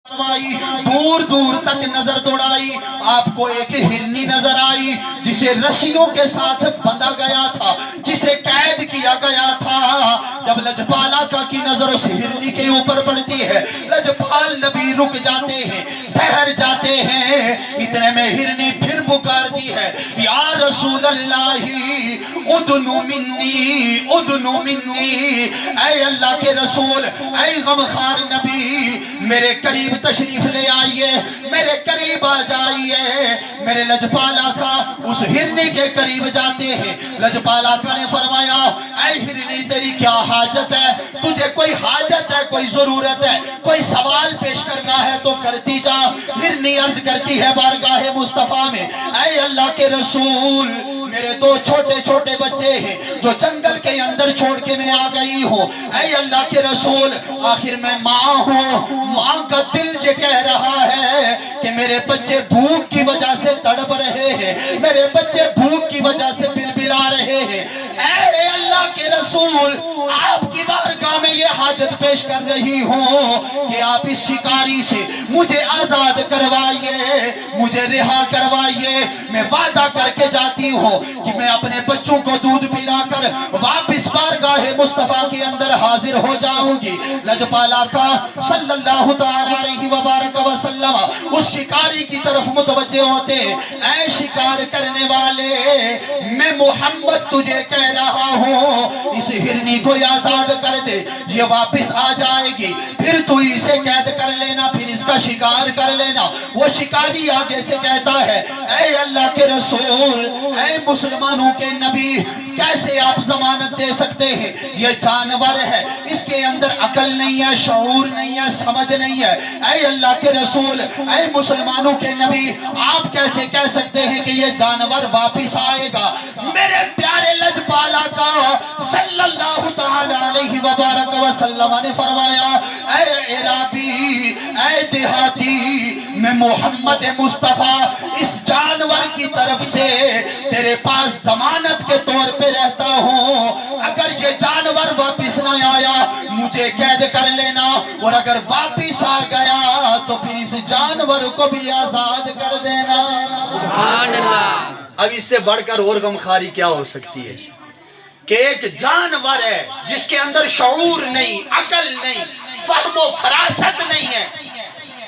دور دور تک نظر دوڑائی، آپ کو ایک ہرنی نظر آئی جسے رسیوں کے ساتھ بندھا گیا تھا، جسے قید کیا گیا تھا۔ جب لجپال آقا کی نظر اس ہرنی کے اوپر پڑتی ہے، لجپال نبی رک جاتے ہیں، ٹھہر جاتے ہیں۔ اتنے میں ہرنی پھر پکارتی ہے، یا رسول اللہ ادنو منی ادنو منی، اے اللہ کے رسول، اے غمخوار نبی، میرے قریب تشریف لے آئیے، میرے قریب آ جائیے۔ میرے لجپال آقا اس ہرنی کے قریب جاتے ہیں۔ لجپال آقا نے فرمایا، اے ہرنی تیری کیا حاجت ہے؟ تجھے کوئی حاجت ہے، کوئی ضرورت ہے، کوئی سوال پیش کرنا ہے تو کرتی جا۔ ہرنی عرض کرتی ہے بارگاہ مصطفیٰ میں، اے اللہ کے رسول، میرے دو چھوٹے چھوٹے بچے ہیں جو جنگل کے اندر چھوڑ کے میں آ گئی ہوں۔ اے اللہ کے رسول، آخر میں ماں ہوں، ماں کا دل یہ کہہ رہا ہے کہ میرے بچے بھوک کی وجہ سے تڑپ رہے ہیں، میرے بچے بھوک کی وجہ سے بلبلا رہے ہیں۔ اے اللہ کے رسول، آپ کی بارگاہ میں یہ حاجت پیش کر رہی ہوں کہ آپ اس شکاری سے مجھے آزاد کروائیے، مجھے رہا کروائیے۔ میں وعدہ کر کے جاتی ہوں کہ میں اپنے بچوں کو دودھ پلا کر واپس بارگاہ مصطفیٰ کے اندر حاضر ہو جاؤں گی۔ لجپال آقا صلی اللہ تعالیٰ علیہ وبارک وسلم اس شکاری کی طرف متوجہ ہوتے ہیں، اے شکار کرنے والے، میں محمد تجھے کہہ رہا ہوں، اس ہرنی کو آزاد کر دے، یہ واپس آ جائے گی، پھر تو اسے قید کر لینا، پھر اس کا شکار کر لینا۔ وہ شکاری آگے سے کہتا ہے، اے اللہ کے رسول، اے مسلمانوں کے نبی، کیسے آپ ضمانت دے سکتے ہیں؟ یہ جانور ہے، اس کے اندر عقل نہیں ہے، شعور نہیں ہے، سمجھ نہیں ہے۔ اے اللہ کے رسول، اے مسلمانوں کے نبی، آپ کیسے کہہ سکتے ہیں کہ یہ جانور واپس آئے گا؟ میرے پیارے لجپال آقا صلی اللہ تعالیٰ علیہ وبارک وسلم نے فرمایا، اے عرابی، اے دیہاتی، میں محمد مصطفیٰ اس جانور کی طرف سے تیرے پاس ضمانت کے طور پہ رہتا ہوں۔ اگر یہ جانور واپس نہ آیا مجھے قید کر لینا، اور اگر واپس آ گیا تو پھر اس جانور کو بھی آزاد کر دینا۔ سبحان اللہ۔ اب اس سے بڑھ کر اور غمخواری کیا ہو سکتی ہے کہ ایک جانور ہے جس کے اندر شعور نہیں، عقل نہیں، فہم و فراست نہیں ہے،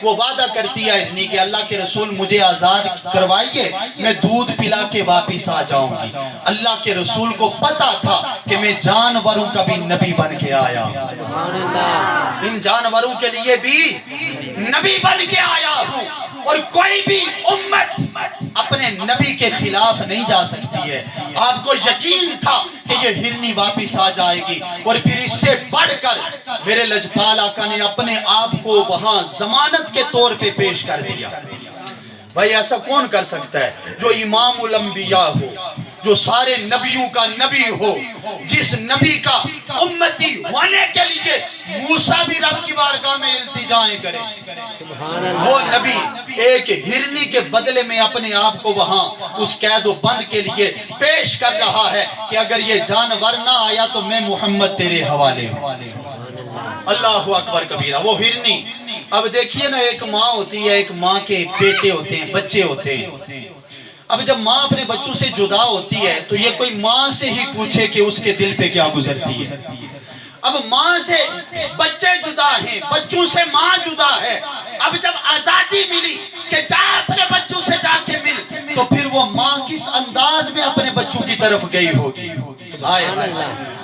وہ وعدہ کرتی ہے ہرنی کہ اللہ کے رسول مجھے آزاد کروائیے، میں دودھ پلا کے واپس آ جاؤں گی۔ اللہ کے رسول کو پتا تھا کہ میں جانوروں کا بھی نبی بن کے آیا ہوں، ان جانوروں کے لیے بھی نبی بن کے آیا ہوں، اور کوئی بھی امت اپنے نبی کے خلاف نہیں جا سکتی ہے۔ آپ کو یقین تھا کہ یہ ہرنی واپس آ جائے گی، اور پھر اس سے بڑھ کر میرے لجپال آقا نے اپنے آپ کو وہاں ضمانت کے طور پہ پیش کر دیا۔ بھائی ایسا کون کر سکتا ہے جو امام الانبیاء ہو، جو سارے نبیوں کا نبی ہو، جس نبی کا امتی ہونے کے لیے موسیٰ بھی رب کی بارگاہ میں التجائیں کرے، وہ نبی ایک ہرنی کے بدلے میں اپنے آپ کو وہاں اس قید و بند کے لیے پیش کر رہا ہے کہ اگر یہ جانور نہ آیا تو میں محمد تیرے حوالے ہوں۔ اللہ اکبر کبیرہ۔ وہ ہرنی، اب دیکھیے نا، ایک ماں ہوتی ہے، ایک ماں کے بیٹے ہوتے ہیں، بچے ہوتے ہیں۔ اب جب ماں اپنے بچوں سے جدا ہوتی ہے تو یہ کوئی ماں سے ہی پوچھے کہ اس کے دل پہ کیا گزرتی ہے۔ اب ماں سے بچے جدا ہیں، بچوں سے ماں جدا ہے۔ اب جب آزادی ملی کہ جا اپنے بچوں سے جا کے مل، تو پھر وہ ماں کس انداز میں اپنے بچوں کی طرف گئی ہوگی،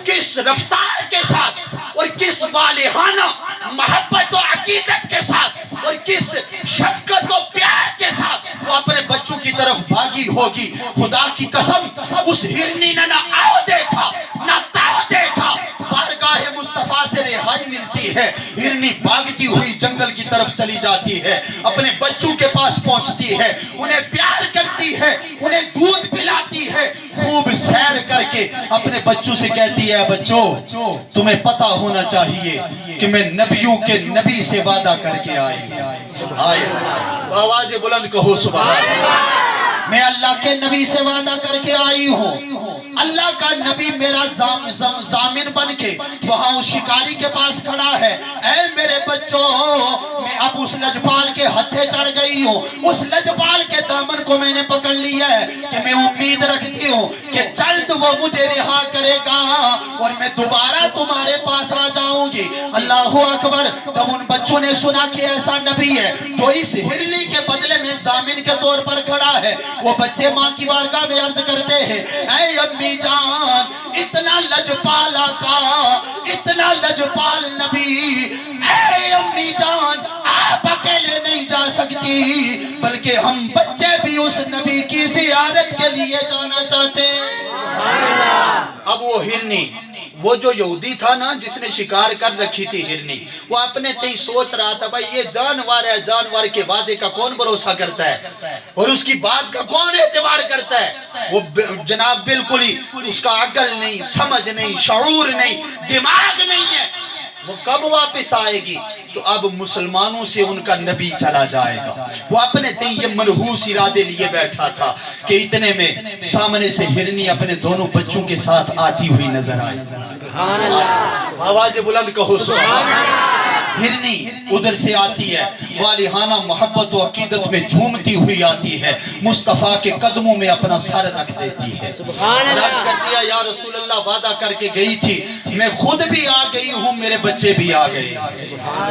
کس رفتار کے ساتھ، اور کس والہانہ محبت و عقیدت کے ساتھ، اور کس شفقت و پیار کے ساتھ وہ اپنے بچوں کی طرف بھاگی ہوگی۔ خدا کی قسم، اس ہرنی نے نہ آؤ دیکھا نہ تاؤ دیکھا، بارگاہ مصطفیٰ سے رہائی ملتی ہے، ہرنی بھاگتی ہوئی جنگل کی طرف چلی جاتی ہے، اپنے بچوں کے پاس پہنچتی ہے، انہیں پیار کرتی ہے، انہیں دودھ پلاتی ہے، خوب سیر کر کے اپنے بچوں سے کہتی ہے، بچوں تمہیں پتا ہونا چاہیے کہ میں نبیوں کے نبی سے وعدہ کر کے آئی۔ آواز بلند کہو سبحان اللہ۔ میں اللہ کے نبی سے وعدہ کر کے آئی ہوں، اللہ کا نبی میرا ضامن بن کے وہاں اس شکاری کے پاس کھڑا ہے۔ اے میرے بچوں، میں اب اس لجپال کے ہتھے چڑھ گئی ہوں، اس لجپال کے دامن کو میں نے پکڑ لیا ہے کہ میں امید رکھتی ہوں کہ جلد وہ مجھے رہا کرے گا اور میں دوبارہ تمہارے پاس آ جاؤں گی۔ اللہ اکبر۔ جب ان بچوں نے سنا کہ ایسا نبی ہے جو اس ہرنی کے بدلے میں ضامن کے طور پر کھڑا ہے، وہ بچے ماں کی بارگاہ میں عرض کرتے ہیں، اے امی جان، اتنا لجپال آقا، اتنا لجپال نبی، اے امی جان آپ اکیلے نہیں جا سکتی، بلکہ ہم بچے بھی اس نبی کی زیارت کے لیے جانا چاہتے ہیں۔ اب وہ ہرنی، وہ جو یہودی تھا نا جس نے شکار کر رکھی تھی ہرنی، وہ اپنے تئیں سوچ رہا تھا بھائی یہ جانور ہے، جانور کے وعدے کا کون بھروسہ کرتا ہے اور اس کی بات کا کون اعتبار کرتا ہے؟ وہ جناب بالکل ہی اس کا عقل نہیں، سمجھ نہیں، شعور نہیں، دماغ نہیں ہے۔ وہ کب واپس آئے گی؟ تو اب مسلمانوں سے ان کا نبی چلا جائے گا۔ وہ اپنے تئیں یہ منحوس ارادے لیے بیٹھا تھا کہ اتنے میں سامنے سے ہرنی اپنے دونوں بچوں کے ساتھ آتی ہوئی نظر آئی۔ آواز بلند کہو سبحان اللہ۔ ہرنی ادھر سے آتی ہے، والہانہ محبت و عقیدت میں جھومتی ہوئی آتی ہے، مصطفیٰ کے قدموں میں اپنا سر رکھ دیتی ہے۔ عرض کر دیا یا رسول اللہ وعدہ کر کے گئی تھی، میں خود بھی آ گئی ہوں، میرے بچے بھی آ گئے۔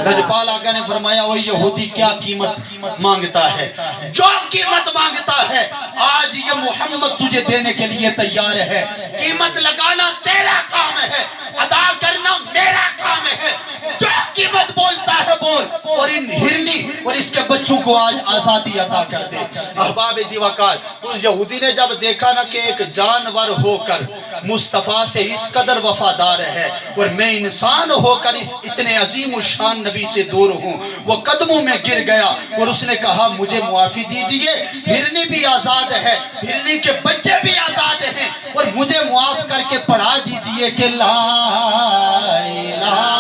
لجپال آقا نے فرمایا وہ یہودی کیا قیمت مانگتا ہے؟ جو قیمت مانگتا ہے آج یہ محمد تجھے دینے کے لیے تیار ہے۔ قیمت لگانا تیرا کام ہے، ادا کرنا میرا کام ہے۔ جو قیمت بولتا ہے بول، اور ان ہرنی اور اس کے بچوں کو آج آزادی عطا کر دے۔ احباب ذی وقار، اس یہودی نے جب دیکھا نا کہ ایک جانور ہو کر مصطفیٰ سے اس قدر وفادار ہے اور میں انسان ہو کر اس اتنے عظیم الشان نبی سے دور ہوں، وہ قدموں میں گر گیا اور اس نے کہا مجھے معافی دیجئے، ہرنی بھی آزاد ہے، ہرنی کے بچے بھی آزاد ہیں، اور مجھے معاف کر کے پڑھا دیجئے کہ لا الہ